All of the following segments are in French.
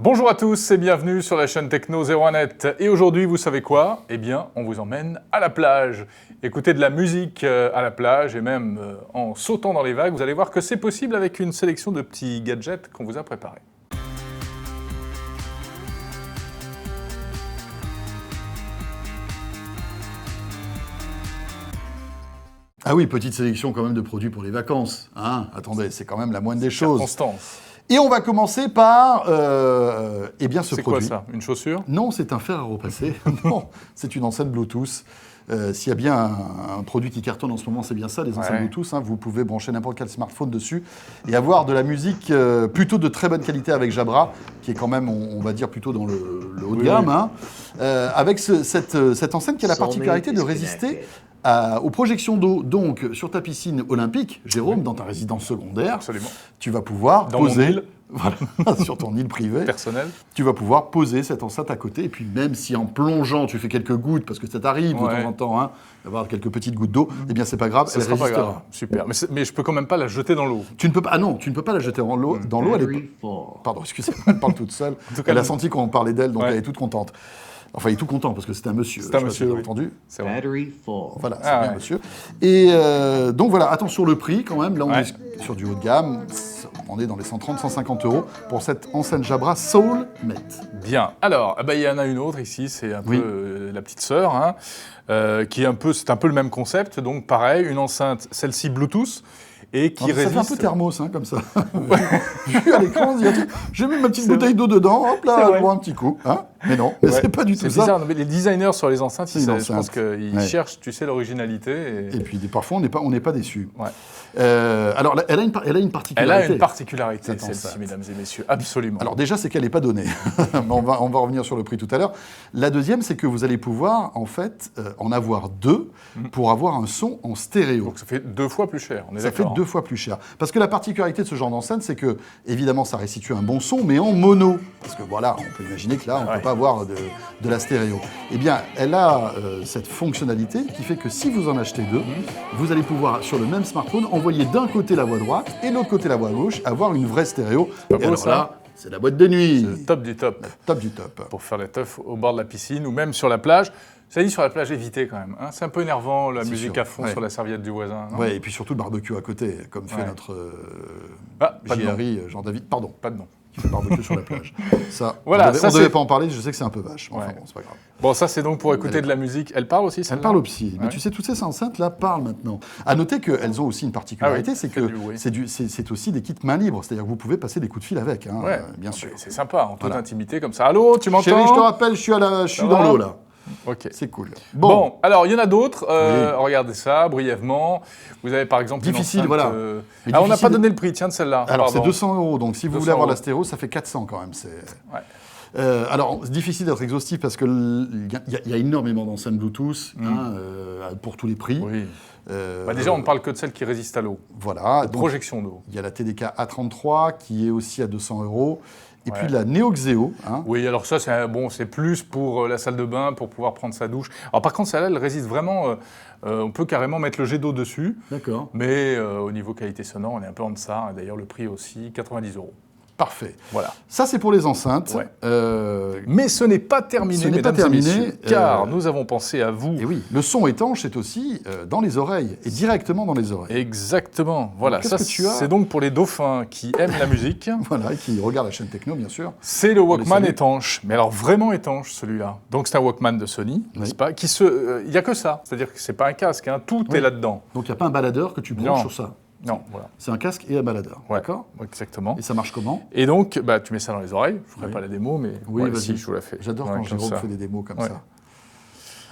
Bonjour à tous et bienvenue sur la chaîne Techno 01net. Et aujourd'hui, vous savez quoi? Eh bien, on vous emmène à la plage. Écoutez de la musique à la plage et même en sautant dans les vagues, vous allez voir que c'est possible avec une sélection de petits gadgets qu'on vous a préparés. Ah oui, petite sélection quand même de produits pour les vacances. Hein, attendez, c'est quand même la moindre des choses. Constance. Et on va commencer par eh bien ce C'est produit. quoi ça? Une chaussure? Non, c'est un fer à repasser. Non, c'est une enceinte Bluetooth. S'il y a bien un produit qui cartonne en ce moment, c'est bien ça, les enceintes Bluetooth. Hein. Vous pouvez brancher n'importe quel smartphone dessus et avoir de la musique plutôt de très bonne qualité avec Jabra, qui est quand même, on va dire, plutôt dans le haut de gamme. Hein. Avec cette enceinte qui a la particularité de résister aux projections d'eau. Donc, sur ta piscine olympique, Jérôme, dans ta résidence secondaire, Absolument. tu vas pouvoir Dans poser... mon île. Voilà, sur ton île privée, Personnel. tu vas pouvoir poser cette enceinte à côté. Et puis même si en plongeant, tu fais quelques gouttes, parce que ça t'arrive de temps en temps, hein, d'avoir quelques petites gouttes d'eau, eh bien c'est pas grave, elle sera pas résistera. grave. Super. Mais je peux quand même pas la jeter dans l'eau. Tu ne peux pas, tu ne peux pas la jeter dans l'eau. Elle est... Pardon, excusez-moi, elle parle toute seule. Elle a senti qu'on parlait d'elle, donc elle est toute contente. Enfin, il est tout content parce que c'est un monsieur. C'est un monsieur, vous avez entendu. C'est vrai. Voilà, c'est bien, monsieur. Et donc voilà, attention le prix quand même. Là, on est sur du haut de gamme. On est dans les 130, 150 € pour cette enceinte Jabra SoulMate. Bien. Alors, il y en a une autre ici, c'est un peu la petite sœur, hein, qui est c'est un peu le même concept. Donc, pareil, une enceinte, celle-ci Bluetooth. Et qui résiste... Ça fait un peu thermos, hein, comme ça. Vu à l'écran, on se dit, j'ai mis ma petite bouteille d'eau dedans, hop là, je bois un petit coup. Hein, mais non, mais c'est pas du tout ça. Bizarre. Les designers sur les enceintes, je pense qu'ils cherchent, tu sais, l'originalité. Et puis parfois, on n'est pas déçus. Ouais. Alors, elle a une particularité. Elle a une particularité, celle-ci, mesdames et messieurs, absolument. Alors déjà, c'est qu'elle n'est pas donnée. on va revenir sur le prix tout à l'heure. La deuxième, c'est que vous allez pouvoir, en fait, en avoir deux pour avoir un son en stéréo. Donc ça fait 2 fois plus cher, on est d'accord. Ça fait 2 fois plus cher. Parce que la particularité de ce genre d'enceinte, c'est que, évidemment, ça restitue un bon son, mais en mono. Parce que voilà, on peut imaginer que là, on ne peut pas avoir de la stéréo. Eh bien, elle a cette fonctionnalité qui fait que si vous en achetez deux, vous allez pouvoir, sur le même smartphone, envoyer d'un côté la voix droite et de l'autre côté la voix gauche, avoir une vraie stéréo. Et alors là, c'est la boîte de nuit. C'est le top du top. Le top du top. Pour faire la teuf au bord de la piscine ou même sur la plage. Ça dit sur la plage, évitez quand même. Hein. C'est un peu énervant, la musique à fond sur la serviette du voisin. Oui, et puis surtout le barbecue à côté, comme fait notre JRI, Jean-David. Pardon. Pas de nom. Qui fait barbecue sur la plage. Ça, voilà, on ne devait pas en parler, je sais que c'est un peu vache. Enfin bon, c'est pas grave. Bon, ça c'est donc pour écouter de la musique. Elle parle aussi, elle parle au psy. Mais tu sais, toutes ces enceintes-là parlent maintenant. À noter qu'elles ont aussi une particularité, c'est que c'est aussi des kits main libre. C'est-à-dire que vous pouvez passer des coups de fil avec, hein, bien sûr. C'est sympa, en toute intimité comme ça. Allô, tu m'entends? Chérie, je te rappelle, je suis dans l'eau là. Ok. C'est cool. Bon, alors il y en a d'autres. Regardez ça brièvement. Vous avez par exemple difficile, une enceinte, voilà. on n'a pas donné le prix, tiens, de celle-là. Alors c'est 200 €. Donc si vous voulez avoir la stéréo, ça fait 400 quand même. Alors, c'est difficile d'être exhaustif parce qu'il y a énormément d'enceintes Bluetooth pour tous les prix. Oui. Déjà, on ne parle que de celles qui résistent à l'eau. Voilà. Projection d'eau. Il y a la TDK A33 qui est aussi à 200 €. Et puis la Neo Xeo. Hein. Oui, alors ça, c'est plus pour la salle de bain, pour pouvoir prendre sa douche. Alors par contre, celle-là, elle résiste vraiment. On peut carrément mettre le jet d'eau dessus. D'accord. Mais au niveau qualité sonore, on est un peu en deçà. D'ailleurs, le prix aussi, 90 €. Parfait. Voilà. Ça, c'est pour les enceintes. Mais ce n'est pas terminé, mesdames et messieurs, car nous avons pensé à vous. Et oui, le son étanche, c'est aussi dans les oreilles, et directement dans les oreilles. Exactement. Voilà. Ça, c'est donc pour les dauphins qui aiment la musique. Voilà, et qui regardent la chaîne Techno, bien sûr. C'est le Walkman étanche. Mais alors, vraiment étanche, celui-là. Donc, c'est un Walkman de Sony, n'est-ce pas? Il n'y a que ça. C'est-à-dire que ce n'est pas un casque, hein. Tout est là-dedans. Donc, il n'y a pas un baladeur que tu branches sur ça. Non, voilà. C'est un casque et un baladeur, d'accord? Exactement. Et ça marche comment? Et donc, tu mets ça dans les oreilles. Je ne ferai pas la démo, mais vas-y, je vous la fais. J'adore quand Jérôme fait des démos comme ça.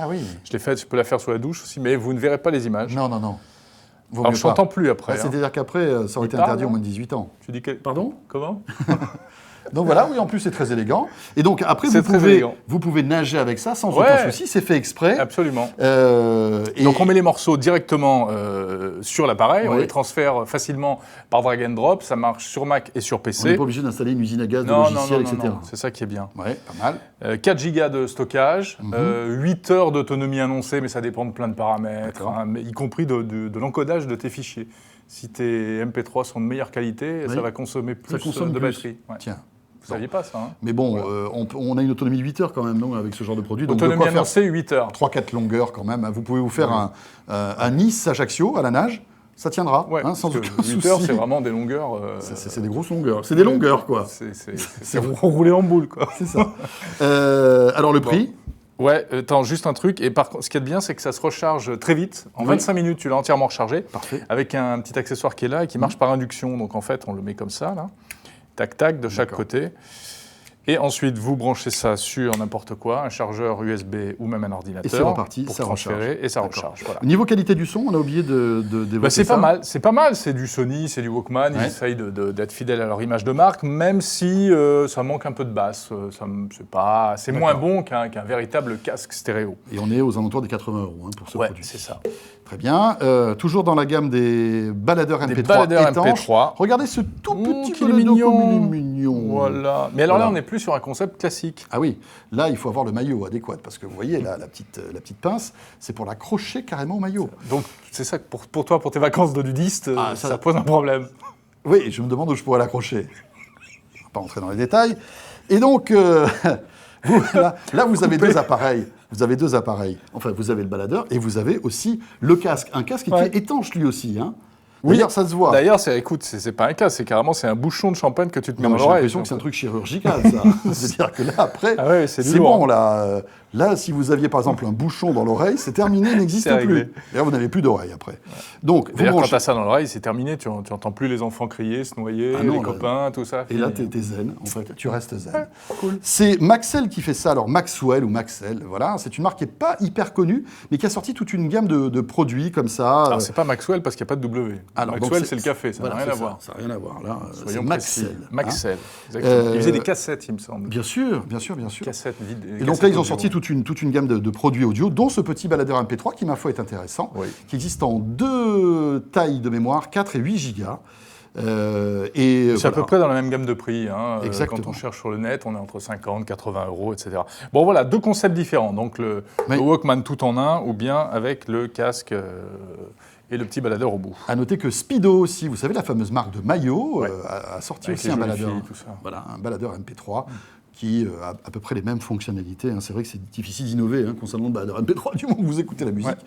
Ah oui. Je l'ai faite, je peux la faire sous la douche aussi, mais vous ne verrez pas les images. Non. Alors, je n'entends plus après. C'est-à-dire qu'après, ça aurait été interdit au moins de 18 ans. Tu dis que... Pardon? Comment? Donc voilà, oui, en plus c'est très élégant. Et donc après, vous pouvez nager avec ça sans aucun souci, c'est fait exprès. Absolument. Donc on met les morceaux directement sur l'appareil, on les transfère facilement par drag and drop, ça marche sur Mac et sur PC. On n'est pas obligé d'installer une usine à gaz de logiciels, etc. Non, c'est ça qui est bien. Ouais, pas mal. 4 Go de stockage, 8 heures d'autonomie annoncée, mais ça dépend de plein de paramètres, y compris de l'encodage de tes fichiers. Si tes MP3 sont de meilleure qualité, ça va consommer plus de batterie. Tiens. Vous saviez pas ça, hein? Mais bon, on a une autonomie de 8 heures quand même, non, avec ce genre de produit. Donc, Autonomie annoncée, 8 heures. 3-4 longueurs quand même. Vous pouvez vous faire un Nice-Ajaccio à la nage. Ça tiendra, Ouais, sans aucun 8 souci. heures, c'est vraiment des longueurs. C'est des grosses longueurs. C'est des longueurs, quoi. C'est rouler en boule, quoi. C'est ça. Alors, le prix? Ouais, attends, juste un truc. Et par contre, ce qui est bien, c'est que ça se recharge très vite. En 25 minutes, tu l'as entièrement rechargé. Parfait. Avec un petit accessoire qui est là et qui marche par induction. Donc, en fait, on le met comme ça, là. Tac, tac, de chaque côté. Et ensuite, vous branchez ça sur n'importe quoi, un chargeur USB ou même un ordinateur. Et c'est reparti, pour ça transférer recharge. et ça recharge. Voilà. Au niveau qualité du son, on a oublié d'évoquer C'est ça. pas mal, c'est pas mal. C'est du Sony, c'est du Walkman. Ils essayent d'être fidèles à leur image de marque, même si ça manque un peu de basse. C'est moins bon qu'un véritable casque stéréo. Et on est aux alentours des 80 € pour ce produit. C'est ça. Très bien. Toujours dans la gamme des baladeurs MP3 baladeurs étanches. MP3. Regardez ce tout petit qu'il est baladeur mignon. comme il est mignon. Voilà. Mais alors là, on n'est plus sur un concept classique. Ah oui, là, il faut avoir le maillot adéquat, parce que vous voyez, là, la petite pince, c'est pour l'accrocher carrément au maillot. Donc, c'est ça que pour toi, pour tes vacances de nudiste, ça pose un problème. Oui, et je me demande où je pourrais l'accrocher. On va pas entrer dans les détails. Et donc, là, vous avez deux appareils. Vous avez deux appareils. Enfin, vous avez le baladeur et vous avez aussi le casque. Un casque qui est étanche lui aussi. Hein. D'ailleurs, ça se voit. D'ailleurs, écoute, c'est pas un casque, c'est carrément un bouchon de champagne que tu te mets dans J'ai l'oreille. l'impression que c'est un truc chirurgical, ça. C'est-à-dire que là, après, c'est bon. Là, si vous aviez par exemple un bouchon dans l'oreille, c'est terminé, il n'existe plus. D'ailleurs, vous n'avez plus d'oreille après. Donc, quand tu as ça dans l'oreille, c'est terminé. Tu n'entends plus les enfants crier, se noyer, les copains, tout ça. Et là, tu es zen, en fait. Tu restes zen. Ouais, cool. C'est Maxell qui fait ça. Alors, Maxwell ou Maxell, voilà. C'est une marque qui n'est pas hyper connue, mais qui a sorti toute une gamme de produits comme ça. Alors, c'est pas Maxwell parce qu'il n'y a pas de W. Alors, Maxwell, c'est le café, ça n'a rien à voir. Ça n'a rien à voir, là. C'est Maxell. Maxell, exactement. Ils faisaient des cassettes, il me semble. Bien sûr. Cassettes vides. Et donc là, ils ont sorti toute une gamme de produits audio, dont ce petit baladeur MP3 qui, ma foi, est intéressant, qui existe en 2 tailles de mémoire, 4 et 8 gigas. C'est à peu près dans la même gamme de prix. Exactement. Quand on cherche sur le net, on est entre 50, 80 €, etc. Bon, voilà, 2 concepts différents. Donc le Walkman tout en un, ou bien avec le casque et le petit baladeur au bout. À noter que Speedo aussi, vous savez, la fameuse marque de maillot, a sorti avec aussi un baladeur. Tout ça. Voilà, un baladeur MP3. Qui a à peu près les mêmes fonctionnalités. C'est vrai que c'est difficile d'innover concernant le baladeur MP3 du moment où vous écoutez la musique.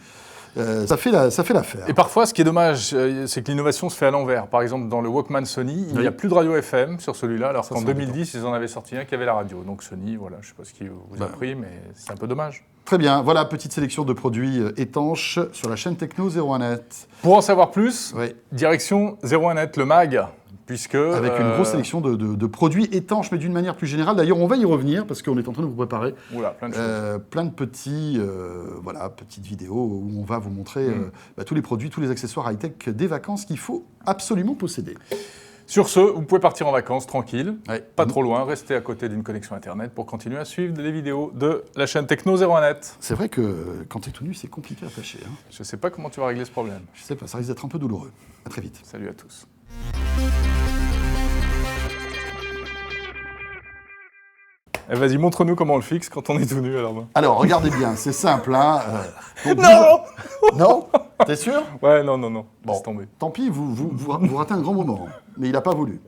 Ça fait l'affaire. Et parfois, ce qui est dommage, c'est que l'innovation se fait à l'envers. Par exemple, dans le Walkman Sony, il n'y a plus de radio FM sur celui-là, alors qu'en 2010, ils en avaient sorti un qui avait la radio. Donc Sony, voilà, je ne sais pas ce qui vous a pris, mais c'est un peu dommage. Très bien, voilà, petite sélection de produits étanches sur la chaîne Techno 01net. Pour en savoir plus, direction 01net, le mag. Avec une grosse sélection de produits étanches, mais d'une manière plus générale. D'ailleurs, on va y revenir, parce qu'on est en train de vous préparer plein de petites vidéos où on va vous montrer tous les produits, tous les accessoires high-tech des vacances qu'il faut absolument posséder. Sur ce, vous pouvez partir en vacances tranquille, pas trop loin, restez à côté d'une connexion Internet pour continuer à suivre les vidéos de la chaîne Techno 01net. C'est vrai que quand tu es tout nu, c'est compliqué à tâcher. Je ne sais pas comment tu vas régler ce problème. Je sais pas, ça risque d'être un peu douloureux. À très vite. Salut à tous. Vas-y, montre-nous comment on le fixe quand on est tout nu. Alors, regardez bien, c'est simple. Non. Non. T'es sûr? Ouais, non. Bon, laisse tomber. Tant pis, vous ratez un grand moment. Mais il n'a pas voulu.